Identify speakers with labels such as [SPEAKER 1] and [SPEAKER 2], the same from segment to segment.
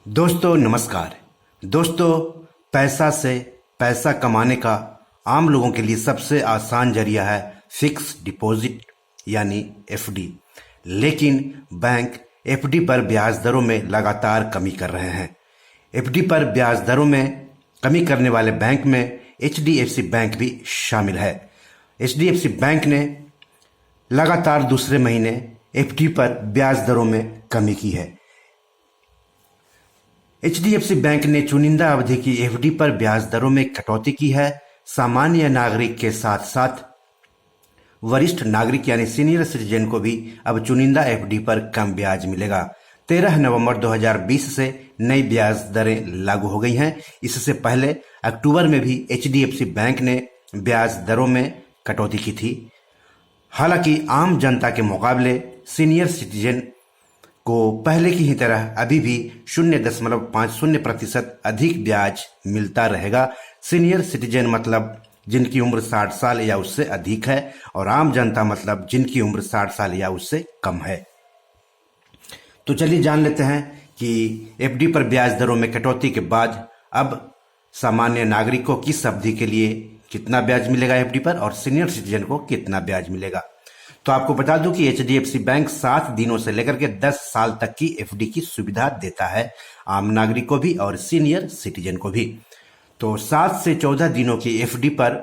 [SPEAKER 1] दोस्तों नमस्कार। दोस्तों, पैसा से पैसा कमाने का आम लोगों के लिए सबसे आसान जरिया है फिक्स डिपॉजिट यानी एफडी। लेकिन बैंक एफडी पर ब्याज दरों में लगातार कमी कर रहे हैं। एफडी पर ब्याज दरों में कमी करने वाले बैंक में एचडीएफसी बैंक भी शामिल है। एचडीएफसी बैंक ने लगातार दूसरे महीने एफडी पर ब्याज दरों में कमी की है। एचडीएफसी बैंक ने चुनिंदा अवधि की एफडी पर ब्याज दरों में कटौती की है। सामान्य नागरिक के साथ साथ वरिष्ठ नागरिक यानी सीनियर सिटीजन को भी अब चुनिंदा एफडी पर कम ब्याज मिलेगा। 13 नवंबर 2020 से नई ब्याज दरें लागू हो गई हैं। इससे पहले अक्टूबर में भी एचडीएफसी बैंक ने ब्याज दरों में कटौती की थी। हालांकि आम जनता के मुकाबले सीनियर सिटीजन को पहले की ही तरह अभी भी 0.50% अधिक ब्याज मिलता रहेगा। सीनियर सिटीजन मतलब जिनकी उम्र 60 साल या उससे अधिक है, और आम जनता मतलब जिनकी उम्र 60 साल या उससे कम है। तो चलिए जान लेते हैं कि एफडी पर ब्याज दरों में कटौती के बाद अब सामान्य नागरिक को किस अवधि के लिए कितना ब्याज मिलेगा एफडी पर, और सीनियर सिटीजन को कितना ब्याज मिलेगा। तो आपको बता दूं कि एचडीएफसी बैंक 7 दिनों से लेकर के 10 साल तक की एफडी की सुविधा देता है, आम नागरिक को भी और सीनियर सिटीजन को भी। तो 7 से 14 दिनों की एफडी पर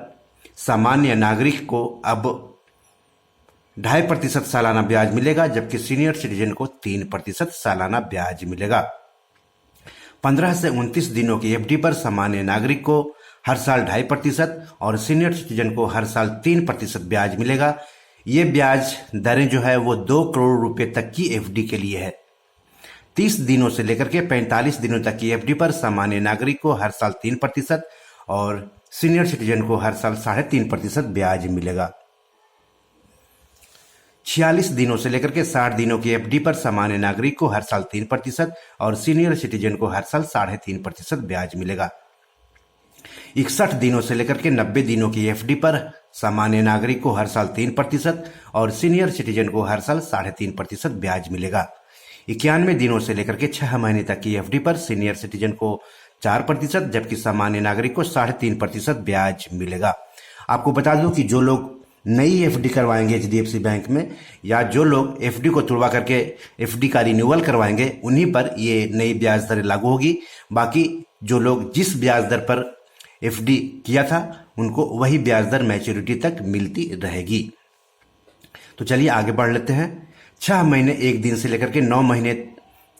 [SPEAKER 1] सामान्य नागरिक को अब 2.5% सालाना ब्याज मिलेगा, जबकि सीनियर सिटीजन को 3% सालाना ब्याज मिलेगा। 15 से 29 दिनों की एफडी पर सामान्य नागरिक को हर साल 2.5% और सीनियर सिटीजन को हर साल 3% ब्याज मिलेगा। ये ब्याज दरें जो है वो 2 करोड़ रुपए तक की एफडी के लिए है। 30 दिनों से लेकर के 45 दिनों तक की एफडी पर सामान्य नागरिक को हर साल 3% और सीनियर सिटीजन को हर साल 3.5% ब्याज मिलेगा। 46 दिनों से लेकर के 60 दिनों की एफडी पर सामान्य नागरिक को हर साल 3% और सीनियर सिटीजन को हर साल 3.5% ब्याज मिलेगा। 61 दिनों से लेकर के 90 दिनों की एफडी पर सामान्य नागरिक को हर साल 3% और सीनियर सिटीजन को हर साल 3.5% ब्याज मिलेगा। 91 दिनों से लेकर के 6 महीने तक की एफडी पर सीनियर सिटीजन को 4%, जबकि सामान्य नागरिक को 3.5% ब्याज मिलेगा। आपको बता दूं कि जो लोग नई एफडी करवाएंगे एचडीएफसी बैंक में, या जो लोग एफडी को तुड़वा करके एफडी का रिन्यूअल करवाएंगे, उन्हीं पर ये नई ब्याज दरें लागू होगी। बाकी जो लोग जिस ब्याज दर पर एफडी किया था उनको वही ब्याज दर मैच्योरिटी तक मिलती रहेगी। तो चलिए आगे बढ़ लेते हैं। 6 महीने 1 दिन से लेकर के 9 महीने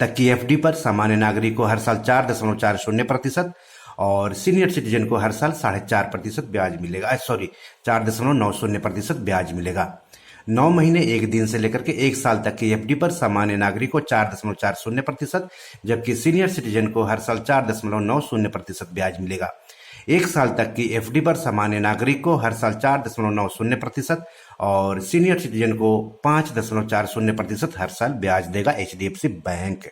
[SPEAKER 1] तक की एफडी पर सामान्य नागरिक को हर साल 4.40% और सीनियर सिटीजन को हर साल 4.5% ब्याज मिलेगा। 4.90% ब्याज मिलेगा। 9 महीने 1 दिन से लेकर के 1 साल तक की एफडी पर सामान्य नागरिक को 4.40%, जबकि सीनियर सिटीजन को हर साल 4.90% ब्याज मिलेगा। 1 साल तक की एफडी पर सामान्य नागरिक को हर साल 4.90% और सीनियर सिटीजन को 5.40% हर साल ब्याज देगा एचडीएफसी बैंक।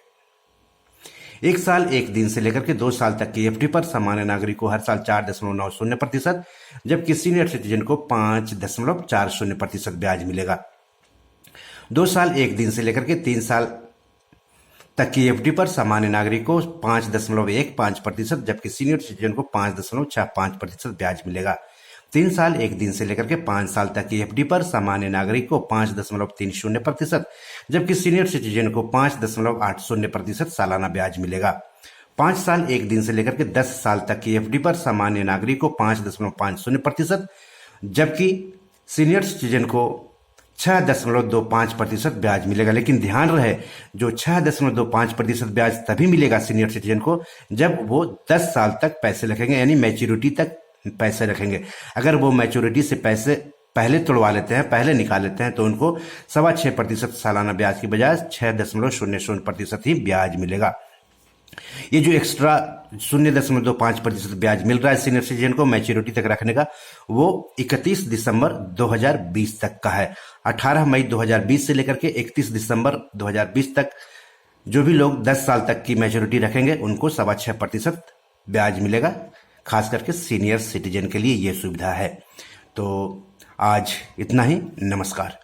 [SPEAKER 1] 1 साल 1 दिन से लेकर के 2 साल तक की एफडी पर सामान्य नागरिक को हर साल 4.90%, जबकि सीनियर सिटीजन को 5.40% ब्याज मिलेगा। 2 साल 1 दिन से लेकर के 3 साल तक की एफडी पर सामान्य नागरिक को 5.15%, जबकि सीनियर सिटीजन को 5.65% ब्याज मिलेगा। 3 साल 1 दिन से लेकर के 5 साल तक की एफडी पर सामान्य नागरिक को 5.30%, जबकि सीनियर सिटीजन को 5.80% सालाना ब्याज मिलेगा। 5 साल 1 दिन से लेकर के 10 साल तक की एफडी पर सामान्य नागरिक को 5.50%, जबकि सीनियर सिटीजन को 6.25% ब्याज मिलेगा। लेकिन ध्यान रहे, जो 6.25% ब्याज तभी मिलेगा सीनियर सिटीजन को जब वो 10 साल तक पैसे रखेंगे, यानी मैच्योरिटी तक पैसे रखेंगे। अगर वो मैच्योरिटी से पैसे पहले तुड़वा लेते हैं, पहले निकाल लेते हैं, तो उनको 6.25% सालाना ब्याज की बजाय 6.00% ही ब्याज मिलेगा। ये जो एक्स्ट्रा 0.25% ब्याज मिल रहा है सीनियर सिटीजन को मैच्योरिटी तक रखने का, वो 31 दिसंबर 2020 तक का है। 18 मई 2020 से लेकर के 31 दिसंबर 2020 तक जो भी लोग 10 साल तक की मैच्योरिटी रखेंगे उनको 6.25% ब्याज मिलेगा। खास करके सीनियर सिटीजन के लिए ये सुविधा है। तो आज इतना ही। नमस्कार।